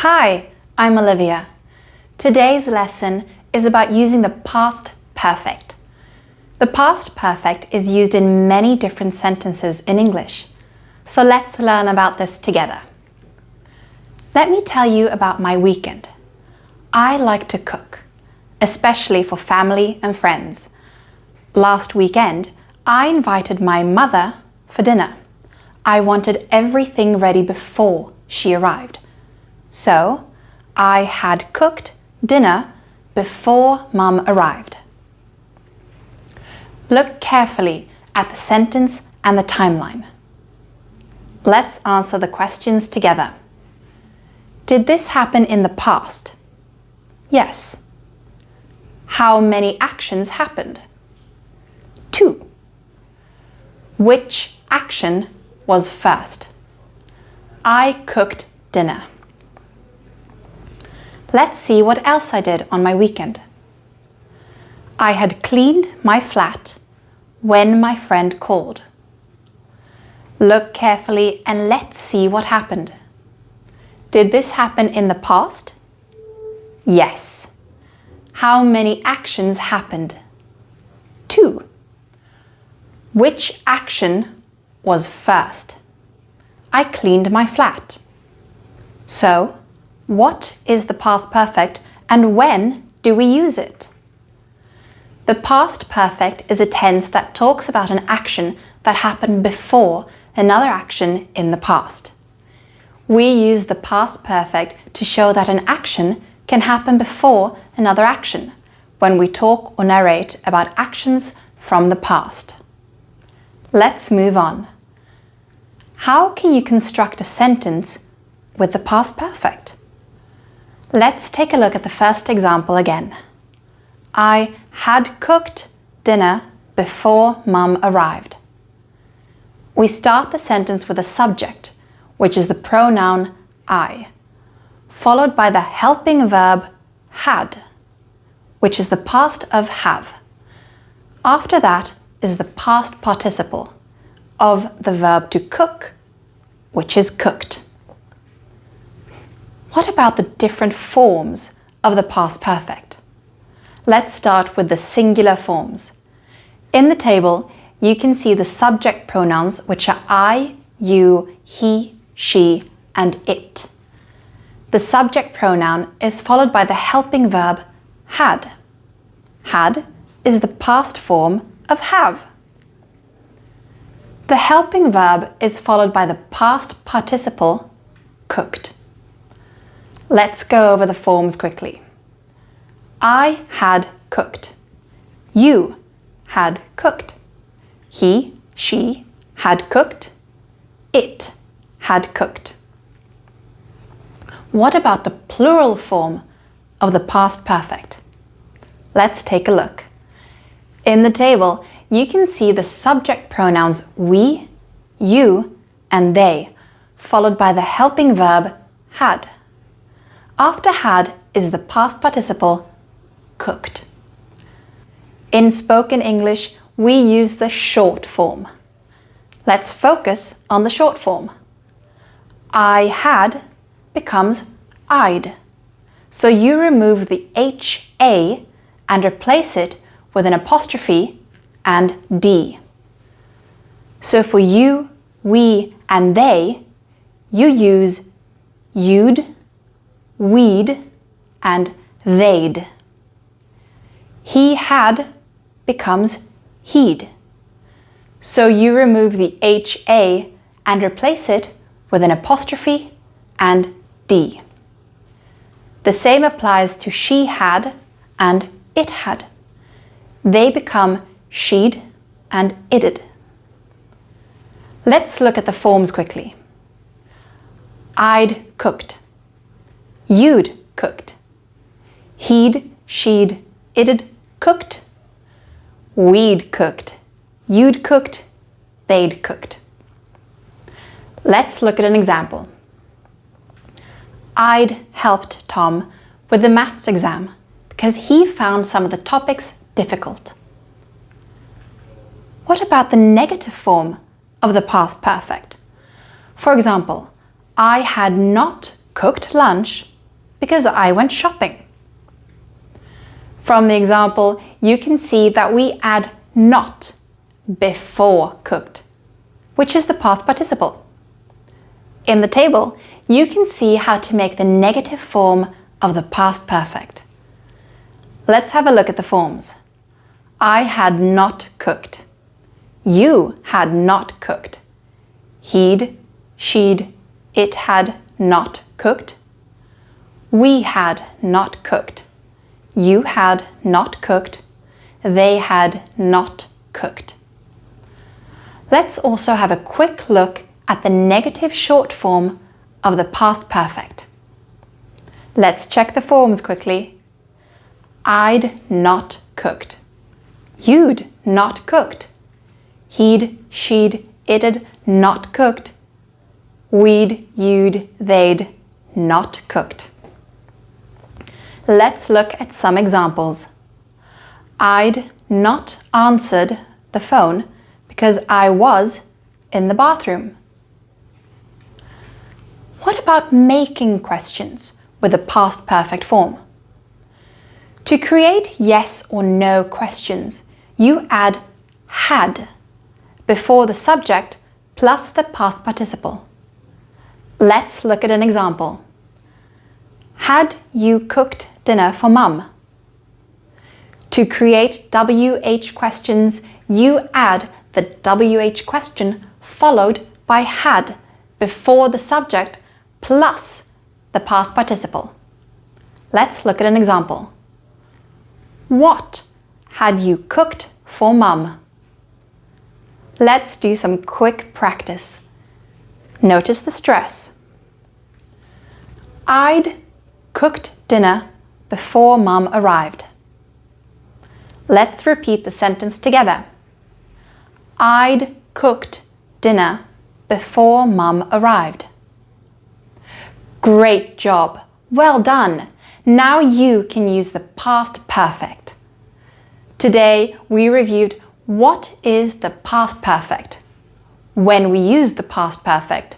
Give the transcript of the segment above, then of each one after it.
Hi, I'm Olivia. Today's lesson is about using the past perfect. The past perfect is used in many different sentences in English, so let's learn about this together. Let me tell you about my weekend. I like to cook, especially for family and friends. Last weekend, I invited my mother for dinner. I wanted everything ready before she arrived. So, I had cooked dinner before Mum arrived. Look carefully at the sentence and the timeline. Let's answer the questions together. Did this happen in the past? Yes. How many actions happened? 2. Which action was first? I cooked dinner. Let's see what else I did on my weekend. I had cleaned my flat when my friend called. Look carefully and let's see what happened. Did this happen in the past? Yes. How many actions happened? 2. Which action was first? I cleaned my flat. So, what is the past perfect and when do we use it? The past perfect is a tense that talks about an action that happened before another action in the past. We use the past perfect to show that an action can happen before another action when we talk or narrate about actions from the past. Let's move on. How can you construct a sentence with the past perfect? Let's take a look at the first example again. I had cooked dinner before Mum arrived. We start the sentence with a subject, which is the pronoun I, followed by the helping verb had, which is the past of have. After that is the past participle of the verb to cook, which is cooked. What about the different forms of the past perfect? Let's start with the singular forms. In the table, you can see the subject pronouns, which are I, you, he, she, and it. The subject pronoun is followed by the helping verb had. Had is the past form of have. The helping verb is followed by the past participle cooked. Let's go over the forms quickly. I had cooked. You had cooked. He, she had cooked. It had cooked. What about the plural form of the past perfect? Let's take a look. In the table, you can see the subject pronouns we, you, and they, followed by the helping verb had. After had is the past participle cooked. In spoken English, we use the short form. Let's focus on the short form. I had becomes I'd. So you remove the HA and replace it with an apostrophe and D. So for you, we, and they, you use you'd, we'd, and they'd. He had becomes he'd. So you remove the HA and replace it with an apostrophe and D. The same applies to she had and it had. They become she'd and it'd. Let's look at the forms quickly. I'd cooked. You'd cooked. He'd, she'd, it'd cooked. We'd cooked. You'd cooked. They'd cooked. Let's look at an example. I'd helped Tom with the maths exam because he found some of the topics difficult. What about the negative form of the past perfect? For example, I had not cooked lunch because I went shopping. From the example, you can see that we add not before cooked, which is the past participle. In the table, you can see how to make the negative form of the past perfect. Let's have a look at the forms. I had not cooked. You had not cooked. He'd, she'd, it had not cooked. We had not cooked. You had not cooked. They had not cooked. Let's also have a quick look at the negative short form of the past perfect. Let's check the forms quickly. I'd not cooked. You'd not cooked. He'd, she'd, it'd not cooked. We'd, you'd, they'd not cooked. Let's look at some examples. I'd not answered the phone because I was in the bathroom. What about making questions with the past perfect form? To create yes or no questions, you add had before the subject plus the past participle. Let's look at an example. Had you cooked dinner for Mum? To create WH questions, you add the WH question followed by had before the subject plus the past participle. Let's look at an example. What had you cooked for Mum? Let's do some quick practice. Notice the stress. I'd cooked dinner before Mum arrived. Let's repeat the sentence together. I'd cooked dinner before Mum arrived. Great job! Well done! Now you can use the past perfect. Today we reviewed what is the past perfect, when we use the past perfect,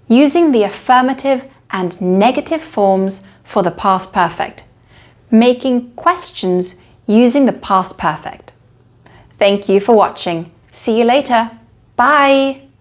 using the affirmative and negative forms for the past perfect, making questions using the past perfect. Thank you for watching. See you later. Bye!